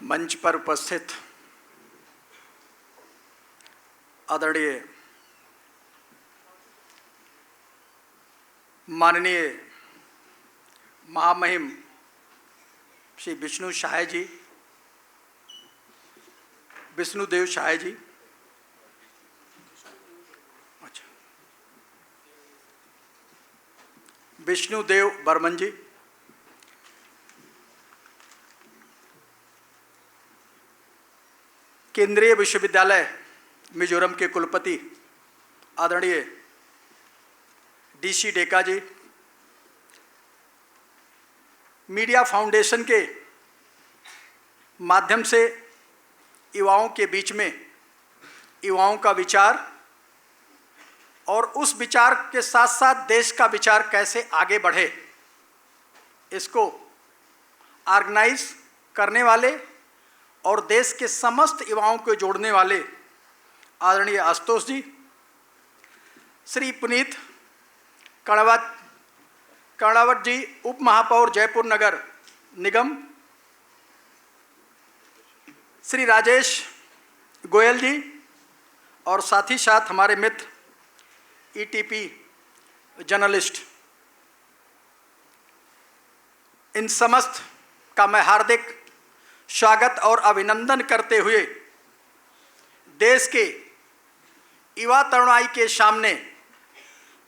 मंच पर उपस्थित आदरणीय माननीय महामहिम श्री विष्णु सहाय जी, विष्णुदेव सहाय जी, विष्णुदेव बर्मन जी, केंद्रीय विश्वविद्यालय मिजोरम के कुलपति आदरणीय डीसी डेका जी, मीडिया फाउंडेशन के माध्यम से युवाओं के बीच में युवाओं का विचार और उस विचार के साथ साथ देश का विचार कैसे आगे बढ़े, इसको ऑर्गेनाइज करने वाले और देश के समस्त युवाओं को जोड़ने वाले आदरणीय आशुतोष जी, श्री पुनीत कर्णावत जी, उप महापौर जयपुर नगर निगम, श्री राजेश गोयल जी, और साथ ही साथ हमारे मित्र ईटीपी जर्नलिस्ट, इन समस्त का मैं हार्दिक स्वागत और अभिनंदन करते हुए देश के युवा तरुणाई के सामने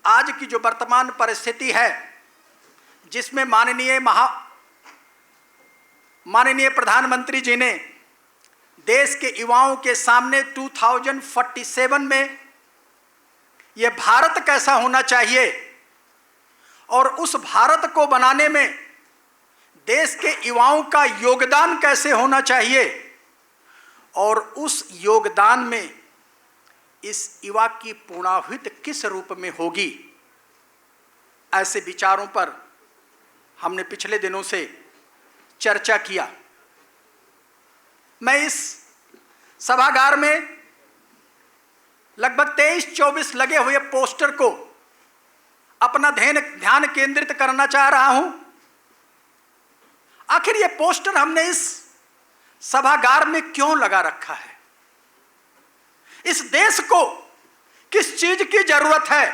आज की जो वर्तमान परिस्थिति है, जिसमें माननीय प्रधानमंत्री जी ने देश के युवाओं के सामने 2047 में यह भारत कैसा होना चाहिए और उस भारत को बनाने में देश के युवाओं का योगदान कैसे होना चाहिए और उस योगदान में इस युवा की पूर्णाहुति किस रूप में होगी, ऐसे विचारों पर हमने पिछले दिनों से चर्चा किया। मैं इस सभागार में लगभग 23-24 लगे हुए पोस्टर को अपना ध्यान केंद्रित करना चाह रहा हूं। आखिर ये पोस्टर हमने इस सभागार में क्यों लगा रखा है? इस देश को किस चीज की जरूरत है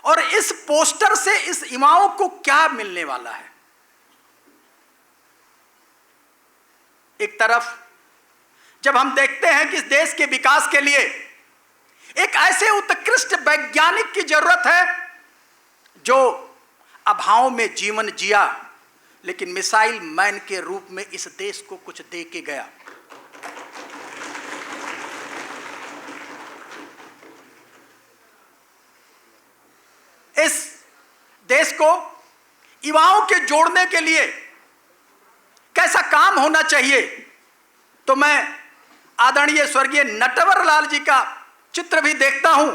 और इस पोस्टर से इस युवाओं को क्या मिलने वाला है? एक तरफ जब हम देखते हैं कि इस देश के विकास के लिए एक ऐसे उत्कृष्ट वैज्ञानिक की जरूरत है जो अभाव में जीवन जिया लेकिन मिसाइल मैन के रूप में इस देश को कुछ दे के गया। इस देश को युवाओं के जोड़ने के लिए कैसा काम होना चाहिए, तो मैं आदरणीय स्वर्गीय नटवर लाल जी का चित्र भी देखता हूं,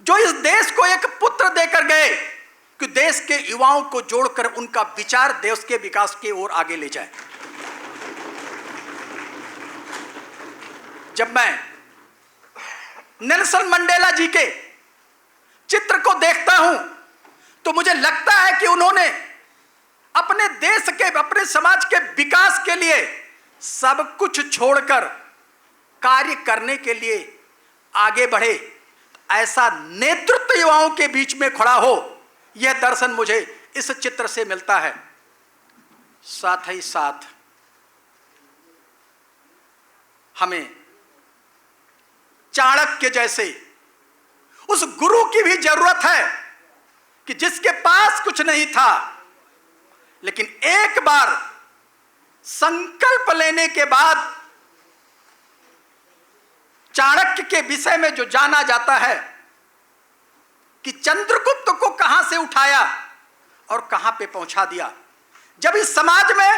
जो इस देश को एक पुत्र देकर गए कि देश के युवाओं को जोड़कर उनका विचार देश के विकास की ओर आगे ले जाए। जब मैं नेल्सन मंडेला जी के चित्र को देखता हूं तो मुझे लगता है कि उन्होंने अपने देश के, अपने समाज के विकास के लिए सब कुछ छोड़कर कार्य करने के लिए आगे बढ़े। ऐसा नेतृत्व युवाओं के बीच में खड़ा हो, यह दर्शन मुझे इस चित्र से मिलता है। साथ ही साथ हमें चाणक्य जैसे उस गुरु की भी जरूरत है कि जिसके पास कुछ नहीं था लेकिन एक बार संकल्प लेने के बाद चाणक्य के विषय में जो जाना जाता है कि चंद्रगुप्त को कहां से उठाया और कहां पे पहुंचा दिया। जब इस समाज में,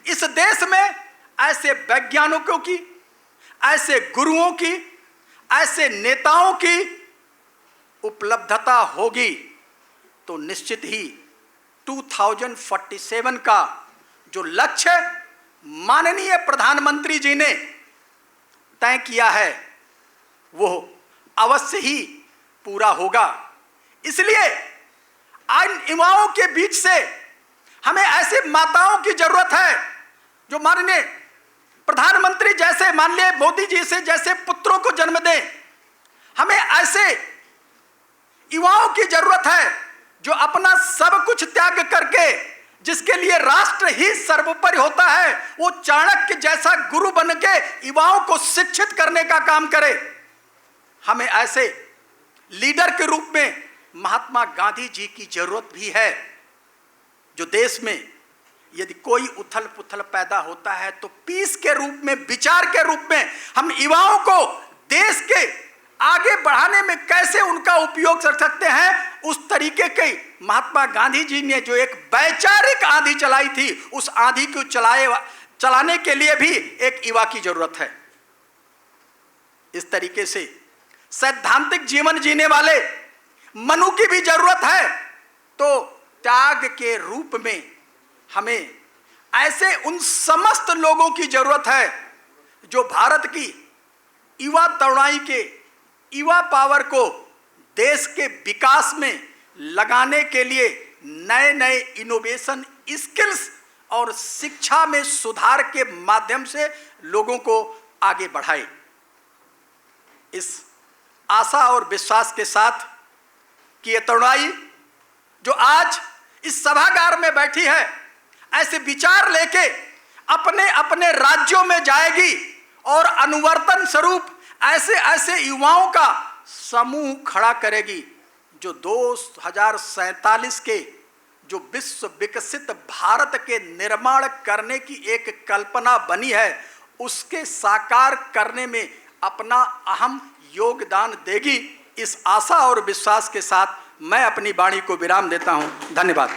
इस देश में ऐसे वैज्ञानिकों की, ऐसे गुरुओं की, ऐसे नेताओं की उपलब्धता होगी तो निश्चित ही 2047 का जो लक्ष्य माननीय प्रधानमंत्री जी ने तय किया है वो अवश्य ही पूरा होगा। इसलिए इन युवाओं के बीच से हमें ऐसे माताओं की जरूरत है जो माननीय प्रधानमंत्री जैसे माननीय मोदी जी से जैसे पुत्रों को जन्म दें। हमें ऐसे युवाओं की जरूरत है जो अपना सब कुछ त्याग करके, जिसके लिए राष्ट्र ही सर्वोपरि होता है, वो चाणक्य जैसा गुरु बन के युवाओं को शिक्षित करने का काम करे। हमें ऐसे लीडर के रूप में महात्मा गांधी जी की जरूरत भी है, जो देश में यदि कोई उथल पुथल पैदा होता है तो पीस के रूप में, विचार के रूप में हम युवाओं को देश के आगे बढ़ाने में कैसे उनका उपयोग कर सकते हैं, उस तरीके के महात्मा गांधी जी ने जो एक वैचारिक आंधी चलाई थी, उस आंधी को चलाने के लिए भी एक युवा की जरूरत है। इस तरीके से सैद्धांतिक जीवन जीने वाले मनु की भी जरूरत है। तो त्याग के रूप में हमें ऐसे उन समस्त लोगों की जरूरत है जो भारत की युवा तरुणाई के युवा पावर को देश के विकास में लगाने के लिए नए नए इनोवेशन, स्किल्स और शिक्षा में सुधार के माध्यम से लोगों को आगे बढ़ाए। इस आशा और विश्वास के साथ कि ये तरुणाई जो आज इस सभागार में बैठी है, ऐसे विचार लेके अपने अपने राज्यों में जाएगी और अनुवर्तन स्वरूप ऐसे ऐसे युवाओं का समूह खड़ा करेगी जो 2047 के जो विश्व विकसित भारत के निर्माण करने की एक कल्पना बनी है, उसके साकार करने में अपना अहम योगदान देगी। इस आशा और विश्वास के साथ मैं अपनी वाणी को विराम देता हूं। धन्यवाद।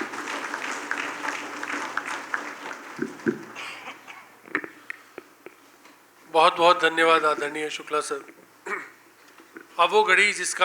बहुत बहुत धन्यवाद आदरणीय शुक्ला सर। अब वो घड़ी जिसका